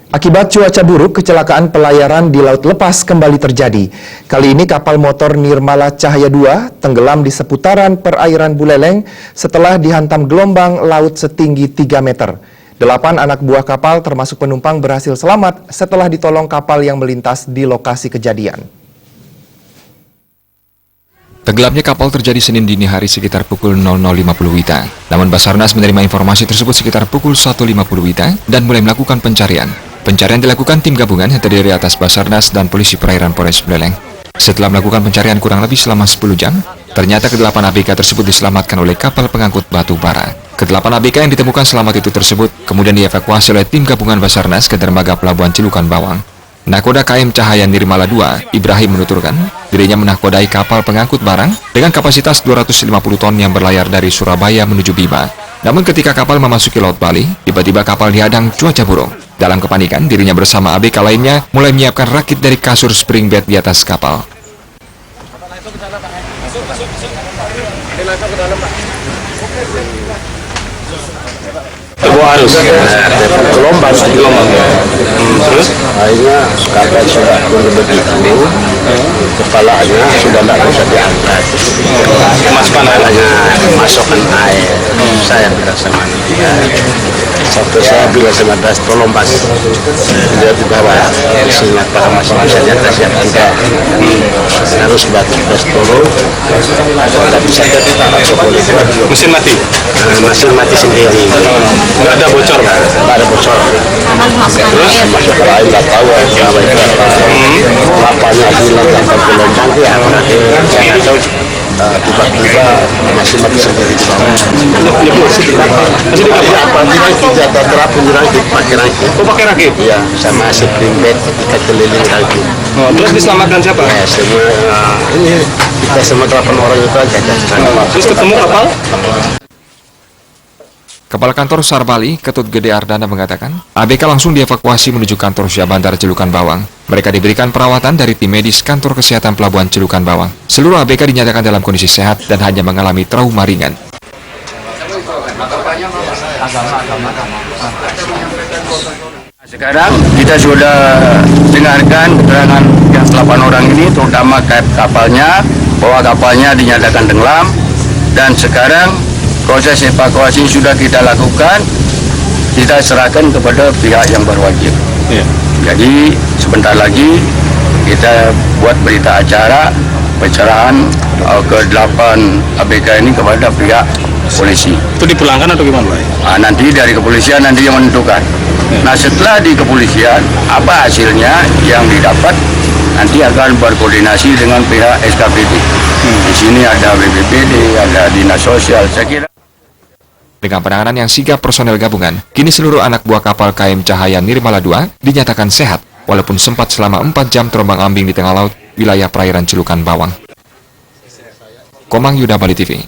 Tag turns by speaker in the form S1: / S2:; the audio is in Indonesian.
S1: Akibat cuaca buruk, kecelakaan pelayaran di laut lepas kembali terjadi. Kali ini kapal motor Nirmala Cahaya 2 tenggelam di seputaran perairan Buleleng setelah dihantam gelombang laut setinggi 3 meter. 8 anak buah kapal termasuk penumpang berhasil selamat setelah ditolong kapal yang melintas di lokasi kejadian.
S2: Tenggelamnya kapal terjadi Senin dini hari sekitar pukul 00.50 WITA. Namun Basarnas menerima informasi tersebut sekitar pukul 1.50 WITA dan mulai melakukan pencarian. Pencarian dilakukan tim gabungan yang terdiri atas Basarnas dan Polisi Perairan Polres Buleleng. Setelah melakukan pencarian kurang lebih selama 10 jam, ternyata ke-8 ABK tersebut diselamatkan oleh kapal pengangkut batu bara. Ke-8 ABK yang ditemukan selamat itu tersebut kemudian dievakuasi oleh tim gabungan Basarnas ke dermaga Pelabuhan Cilukan Bawang. Nakoda KM Cahaya Nirmala 2, Ibrahim menuturkan, dirinya menakodai kapal pengangkut barang dengan kapasitas 250 ton yang berlayar dari Surabaya menuju Bima. Namun ketika kapal memasuki Laut Bali, tiba-tiba kapal dihadang cuaca buruk. Dalam kepanikan, dirinya bersama ABK lainnya mulai menyiapkan rakit dari kasur spring bed di atas kapal.
S3: Arus gelombang terus akhirnya kapal sudah begitu kepalanya sudah tidak bisa diangkat, masukkan masukkan air. Saya bilang sama dia, saya bilang sama dia, tolong pas dia di bawah isinya kalau masih bisa di atas ya tidak harus batu turun, tidak bisa mesin mati, mesin mati sendiri. Nggak ada bocor, nggak ada bocor. Terus masuk ke lain nggak tahu kenapa itu kapalnya bilang kapal gelombang ya berarti saya nggak tahu tiba-tiba masih mati sendiri di bawah. Masih dipakai apa? Tidak ada terapung rakit, pakai rakit. Oh pakai rakit? Iya, sama spring bed ikat keliling rakit.
S4: Terus diselamatkan siapa?
S3: Ya semua ini kita semua 8 orang itu aja.
S4: Terus ketemu kapal?
S2: Kepala Kantor SAR Bali, Ketut Gede Ardana mengatakan, ABK langsung dievakuasi menuju kantor Syah Bandar Cilukan Bawang. Mereka diberikan perawatan dari tim medis Kantor Kesehatan Pelabuhan Cilukan Bawang. Seluruh ABK dinyatakan dalam kondisi sehat dan hanya mengalami trauma ringan.
S5: Sekarang kita sudah dengarkan keterangan yang 8 orang ini, terutama kapalnya, bahwa kapalnya dinyatakan tenggelam, dan sekarang proses evakuasi sudah kita lakukan, kita serahkan kepada pihak yang berwajib. Jadi sebentar lagi kita buat berita acara pencerahan ke-8 ABK ini kepada pihak polisi.
S4: Itu dipulangkan atau gimana?
S5: Nanti dari kepolisian nanti yang menentukan. Nah setelah di kepolisian apa hasilnya yang didapat nanti akan berkoordinasi dengan pihak SKPD. Di sini ada BPBD, ada Dinas Sosial. Saya kira
S2: dengan penanganan yang sigap personel gabungan, kini seluruh anak buah kapal KM Cahaya Nirmala 2 dinyatakan sehat, walaupun sempat selama 4 jam terombang-ambing di tengah laut wilayah perairan Cilukan Bawang. Komang Yuda, Bali TV.